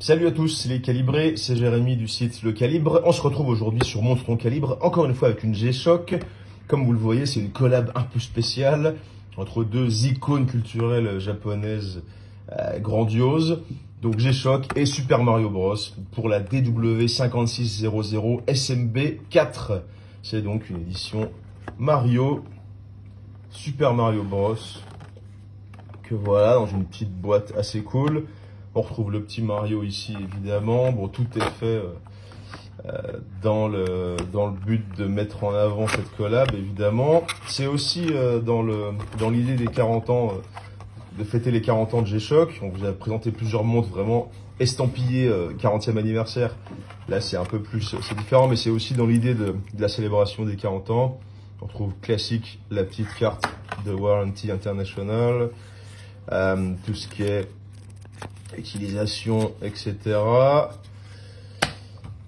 Salut à tous, c'est les calibrés, c'est Jérémy du site Le Calibre. On se retrouve aujourd'hui sur Montre ton calibre, encore une fois avec une G-Shock. Comme vous le voyez, c'est une collab un peu spéciale entre deux icônes culturelles japonaises grandioses. Donc G-Shock et Super Mario Bros pour la DW5600 SMB4. C'est donc une édition Mario, Super Mario Bros. Que voilà, dans une petite boîte assez cool. On retrouve le petit Mario ici, évidemment. Bon, tout est fait dans le but de mettre en avant cette collab, évidemment. C'est aussi dans l'idée des 40 ans, de fêter les 40 ans de G-Shock. On vous a présenté plusieurs montres vraiment estampillées 40e anniversaire. Là, c'est un peu plus, c'est différent, mais c'est aussi dans l'idée de la célébration des 40 ans. On retrouve classique la petite carte de Warranty International, tout ce qui est utilisation, etc.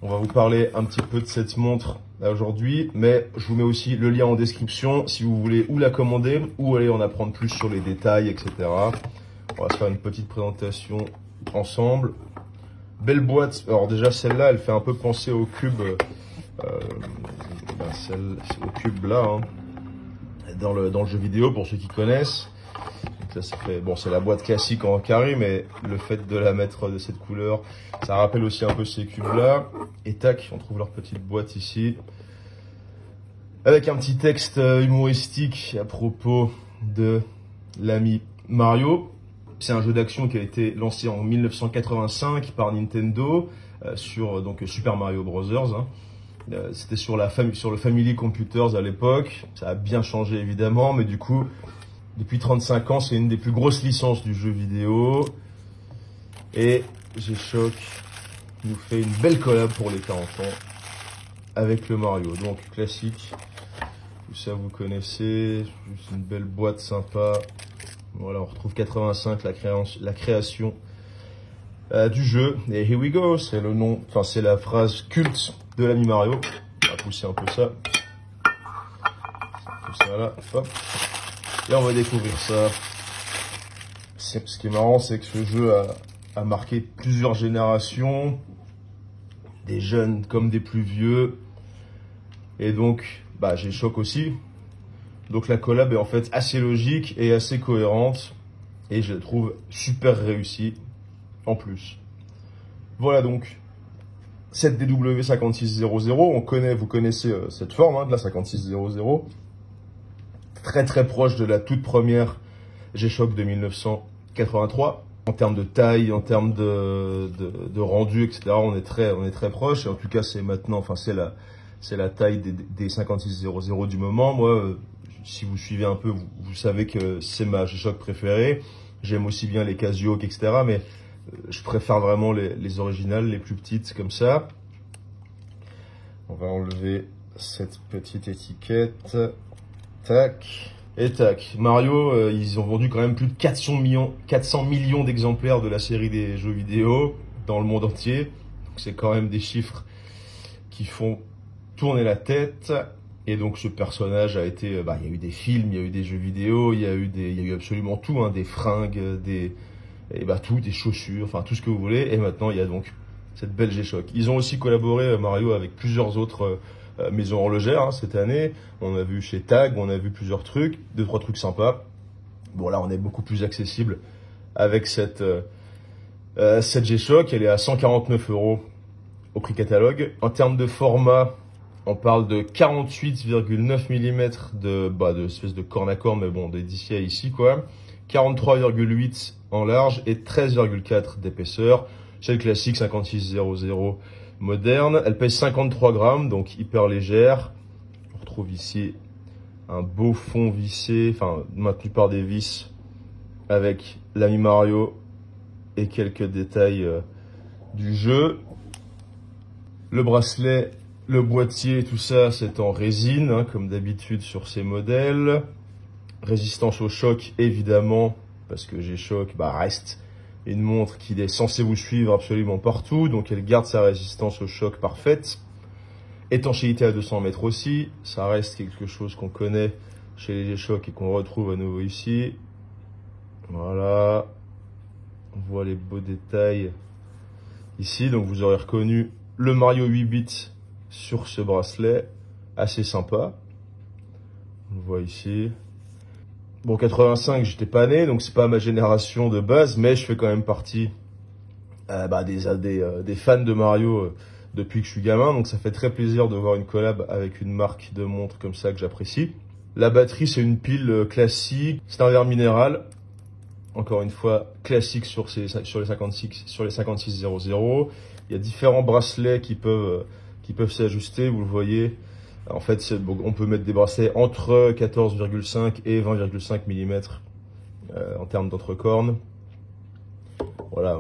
On va vous parler un petit peu de cette montre aujourd'hui, mais je vous mets aussi le lien en description si vous voulez ou la commander ou aller en apprendre plus sur les détails, etc. On va se faire une petite présentation ensemble. Belle boîte. Alors déjà celle-là, elle fait un peu penser au cube, au cube là, hein, dans le jeu vidéo pour ceux qui connaissent. Ça fait, bon, c'est la boîte classique en carré, mais le fait de la mettre de cette couleur, ça rappelle aussi un peu ces cubes-là. Et tac, on trouve leur petite boîte ici. Avec un petit texte humoristique à propos de l'ami Mario. C'est un jeu d'action qui a été lancé en 1985 par Nintendo sur donc Super Mario Bros. Hein. C'était sur le Family Computers à l'époque. Ça a bien changé évidemment, mais du coup, depuis 35 ans, c'est une des plus grosses licences du jeu vidéo. Et G-Shock nous fait une belle collab pour les 40 ans avec le Mario. Donc classique, tout ça vous connaissez, juste une belle boîte sympa. Voilà, on retrouve 85, la création du jeu. Et here we go, c'est le nom, enfin c'est la phrase culte de l'ami Mario. On va pousser un peu ça. Tout ça là, hop. Et on va découvrir ça. Ce qui est marrant, c'est que ce jeu a marqué plusieurs générations, des jeunes comme des plus vieux. Et donc, G-Shock aussi. Donc la collab est en fait assez logique et assez cohérente. Et je la trouve super réussie en plus. Voilà donc, cette DW5600. Vous connaissez cette forme hein, de la 5600. Très proche de la toute première G-Shock de 1983. En termes de taille, en termes de rendu, etc. On est très proche. Et en tout cas, c'est maintenant, enfin, c'est la taille des 5600 du moment. Moi, si vous suivez un peu, vous savez que c'est ma G-Shock préférée. J'aime aussi bien les Casio, etc. Mais je préfère vraiment les originales, les plus petites, comme ça. On va enlever cette petite étiquette. Tac. Et tac. Mario, ils ont vendu quand même plus de 400 millions d'exemplaires de la série des jeux vidéo dans le monde entier. Donc c'est quand même des chiffres qui font tourner la tête. Et donc ce personnage a été, il y a eu des films, il y a eu des jeux vidéo, il y a eu absolument tout, hein, des fringues, des chaussures, enfin tout ce que vous voulez. Et maintenant il y a donc cette belle G-Shock. Ils ont aussi collaboré Mario avec plusieurs autres maison horlogère hein, cette année. On a vu chez Tag, on a vu plusieurs trucs, 2-3 trucs sympas. Bon là on est beaucoup plus accessible avec cette G-Shock. Elle est à 149 € au prix catalogue. En termes de format, on parle de 48,9 mm de espèce de corne à corne, mais bon d'ici à ici quoi. 43,8 en large et 13,4 d'épaisseur. C'est le classique 5600 moderne. Elle pèse 53 grammes, donc hyper légère. On retrouve ici un beau fond vissé, enfin maintenu par des vis avec l'ami Mario et quelques détails du jeu. Le bracelet, le boîtier, tout ça, c'est en résine, hein, comme d'habitude sur ces modèles. Résistance au choc, évidemment, parce que G-Shock reste une montre qui est censée vous suivre absolument partout, donc elle garde sa résistance au choc parfaite. Étanchéité à 200 mètres aussi, ça reste quelque chose qu'on connaît chez les G-Shock et qu'on retrouve à nouveau ici. Voilà, on voit les beaux détails ici. Donc vous aurez reconnu le Mario 8 bits sur ce bracelet, assez sympa. On le voit ici. Bon, 85, j'étais pas né, donc c'est pas ma génération de base, mais je fais quand même partie des fans de Mario depuis que je suis gamin, donc ça fait très plaisir de voir une collab avec une marque de montre comme ça que j'apprécie. La batterie, c'est une pile classique, c'est un verre minéral, encore une fois classique sur les 5600. Il y a différents bracelets qui peuvent s'ajuster, vous le voyez. En fait, on peut mettre des bracelets entre 14,5 et 20,5 mm en termes d'entrecorne. Voilà,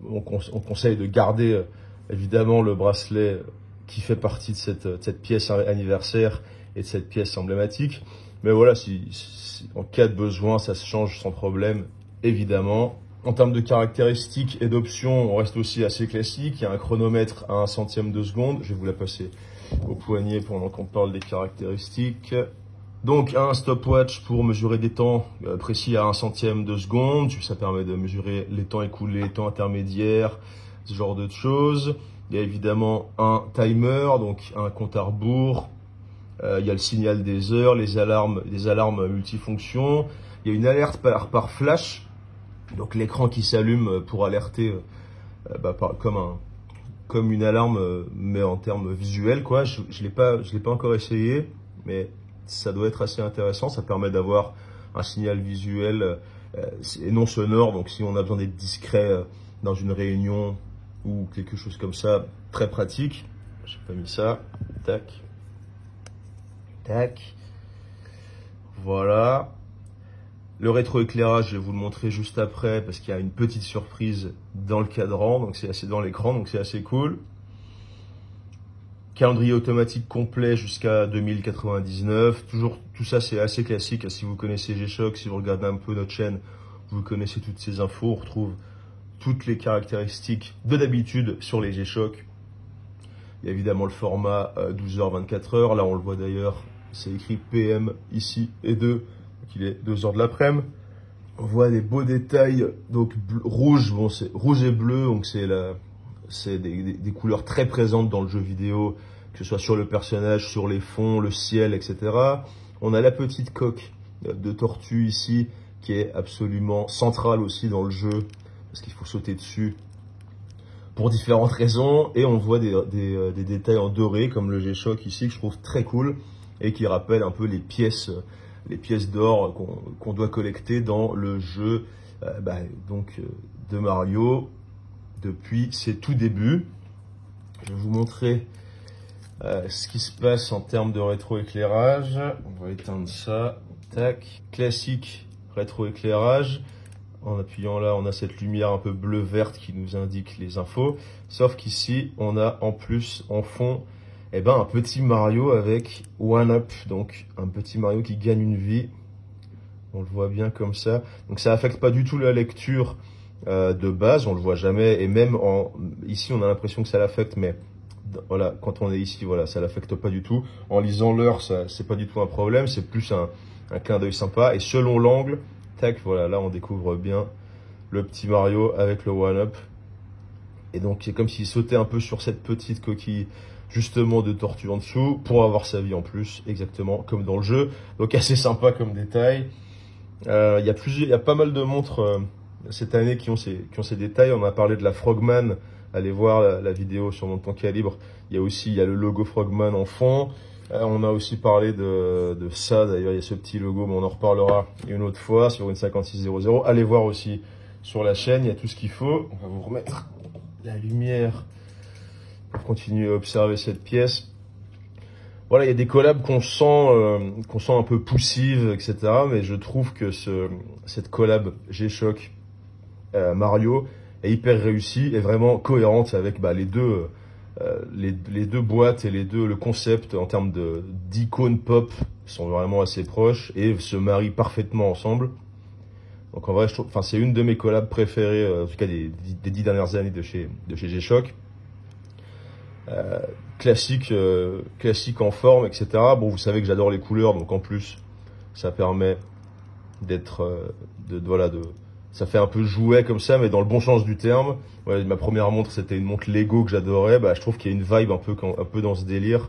on conseille de garder évidemment le bracelet qui fait partie de cette pièce anniversaire et de cette pièce emblématique. Mais voilà, si en cas de besoin, ça se change sans problème, évidemment. En termes de caractéristiques et d'options, on reste aussi assez classique. Il y a un chronomètre à 1 centième de seconde. Je vais vous la passer au poignet pendant qu'on parle des caractéristiques. Donc un stopwatch pour mesurer des temps précis à 1 centième de seconde. Ça permet de mesurer les temps écoulés, les temps intermédiaires, ce genre de choses. Il y a évidemment un timer, donc un compte à rebours. Il y a le signal des heures, les alarmes multifonctions. Il y a une alerte par flash, donc l'écran qui s'allume pour alerter comme une alarme, mais en termes visuels, quoi. Je l'ai pas encore essayé, mais ça doit être assez intéressant. Ça permet d'avoir un signal visuel et non sonore. Donc si on a besoin d'être discret dans une réunion ou quelque chose comme ça, très pratique. J'ai pas mis ça. Tac. Tac. Voilà. Le rétroéclairage, je vais vous le montrer juste après parce qu'il y a une petite surprise dans le cadran, donc c'est assez dans l'écran, donc c'est assez cool. Calendrier automatique complet jusqu'à 2099. Toujours, tout ça c'est assez classique. Si vous connaissez G-Shock, si vous regardez un peu notre chaîne, vous connaissez toutes ces infos. On retrouve toutes les caractéristiques de d'habitude sur les G-Shock. Il y a évidemment le format 12h-24h. Là on le voit d'ailleurs, c'est écrit PM ici et 2. Donc il est 2h de l'après-midi. On voit des beaux détails. Donc rouge, bon c'est rouge et bleu, donc c'est des couleurs très présentes dans le jeu vidéo, que ce soit sur le personnage, sur les fonds, le ciel, etc. On a la petite coque de tortue ici, qui est absolument centrale aussi dans le jeu, parce qu'il faut sauter dessus pour différentes raisons. Et on voit des détails en doré, comme le G-Shock ici, que je trouve très cool, et qui rappellent un peu les pièces d'or qu'on doit collecter dans le jeu de Mario, depuis ses tout débuts. Je vais vous montrer ce qui se passe en termes de rétroéclairage. On va éteindre ça. Tac. Classique rétroéclairage. En appuyant là, on a cette lumière un peu bleu-verte qui nous indique les infos. Sauf qu'ici, on a en plus, en fond, un petit Mario avec One Up. Donc, un petit Mario qui gagne une vie. On le voit bien comme ça. Donc, ça affecte pas du tout la lecture de base, on le voit jamais, et même ici on a l'impression que ça l'affecte, mais voilà, quand on est ici, voilà, ça l'affecte pas du tout. En lisant l'heure, ça c'est pas du tout un problème, c'est plus un clin d'œil sympa. Et selon l'angle, tac, voilà, là on découvre bien le petit Mario avec le one-up. Et donc c'est comme s'il sautait un peu sur cette petite coquille justement de tortue en dessous pour avoir sa vie en plus, exactement comme dans le jeu. Donc assez sympa comme détail. Il y a pas mal de montres cette année qui ont ces détails. On a parlé de la Frogman, allez voir la vidéo sur mon temps calibre. Il y a le logo Frogman en fond. On a aussi parlé de ça, d'ailleurs il y a ce petit logo, mais on en reparlera une autre fois sur une 5600. Allez voir aussi sur la chaîne, il y a tout ce qu'il faut. On va vous remettre la lumière pour continuer à observer cette pièce. Voilà, il y a des collabs qu'on sent un peu poussives, etc. Mais je trouve que cette collab G-Shock Mario est hyper réussie et vraiment cohérente avec les deux boîtes et le concept en termes d'icônes pop sont vraiment assez proches et se marient parfaitement ensemble. Donc en vrai, je trouve, c'est une de mes collabs préférées, en tout cas des 10 dernières années de chez G-Shock. Classique en forme, etc. Bon, vous savez que j'adore les couleurs, donc en plus, ça permet ça fait un peu jouet comme ça, mais dans le bon sens du terme. Ouais, ma première montre, c'était une montre Lego que j'adorais. Bah, je trouve qu'il y a une vibe un peu dans ce délire,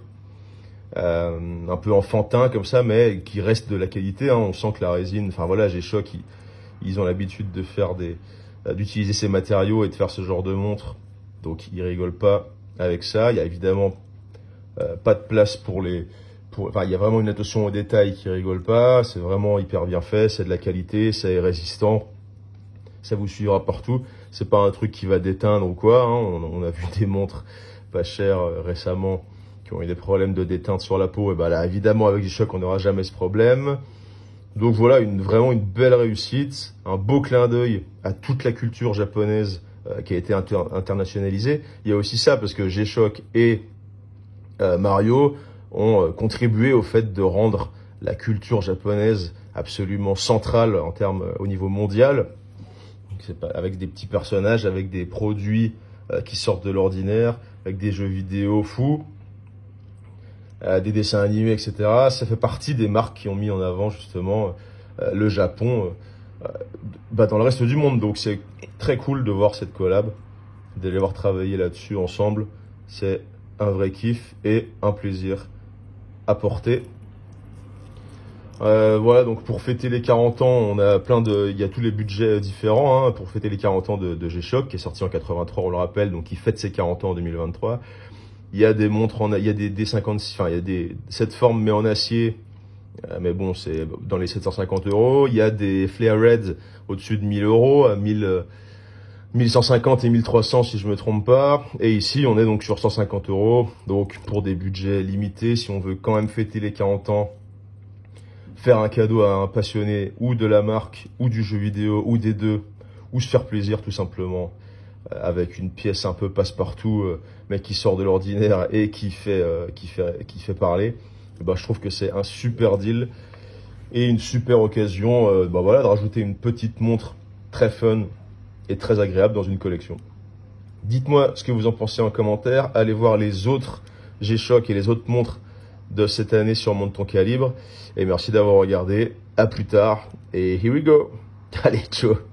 un peu enfantin comme ça, mais qui reste de la qualité. Hein. On sent que la résine, enfin voilà, G-Shock, ils ont l'habitude de faire d'utiliser ces matériaux et de faire ce genre de montre. Donc ils rigolent pas avec ça. Il y a évidemment pas de place enfin, il y a vraiment une attention au détail qui rigole pas. C'est vraiment hyper bien fait, c'est de la qualité, c'est résistant. Ça vous suivra partout. C'est pas un truc qui va déteindre ou quoi. Hein. On a vu des montres pas chères récemment qui ont eu des problèmes de déteinte sur la peau. Et ben là, évidemment, avec G-Shock, on n'aura jamais ce problème. Donc voilà, vraiment une belle réussite, un beau clin d'œil à toute la culture japonaise qui a été internationalisée. Il y a aussi ça parce que G-Shock et Mario ont contribué au fait de rendre la culture japonaise absolument centrale en termes au niveau mondial. Avec des petits personnages, avec des produits qui sortent de l'ordinaire, avec des jeux vidéo fous, des dessins animés, etc. Ça fait partie des marques qui ont mis en avant justement le Japon dans le reste du monde. Donc c'est très cool de voir cette collab, de les voir travailler là-dessus ensemble. C'est un vrai kiff et un plaisir à porter. Voilà, donc pour fêter les 40 ans, on a il y a tous les budgets différents, hein, pour fêter les 40 ans de G-Shock, qui est sorti en 83, on le rappelle, donc il fête ses 40 ans en 2023. Il y a des montres il y a des D56, enfin, il y a cette forme mais en acier, mais bon, c'est dans les 750 €. Il y a des Flare Red au-dessus de 1000 €, à 1150 et 1300 si je me trompe pas. Et ici, on est donc sur 150 €, donc pour des budgets limités, si on veut quand même fêter les 40 ans, faire un cadeau à un passionné ou de la marque ou du jeu vidéo ou des deux, ou se faire plaisir tout simplement avec une pièce un peu passe-partout mais qui sort de l'ordinaire et qui fait parler. Et bah, je trouve que c'est un super deal et une super occasion voilà, de rajouter une petite montre très fun et très agréable dans une collection. Dites-moi ce que vous en pensez en commentaire. Allez voir les autres G-Shock et les autres montres de cette année sur Monte ton Calibre. Et merci d'avoir regardé. À plus tard. Et here we go. Allez, ciao.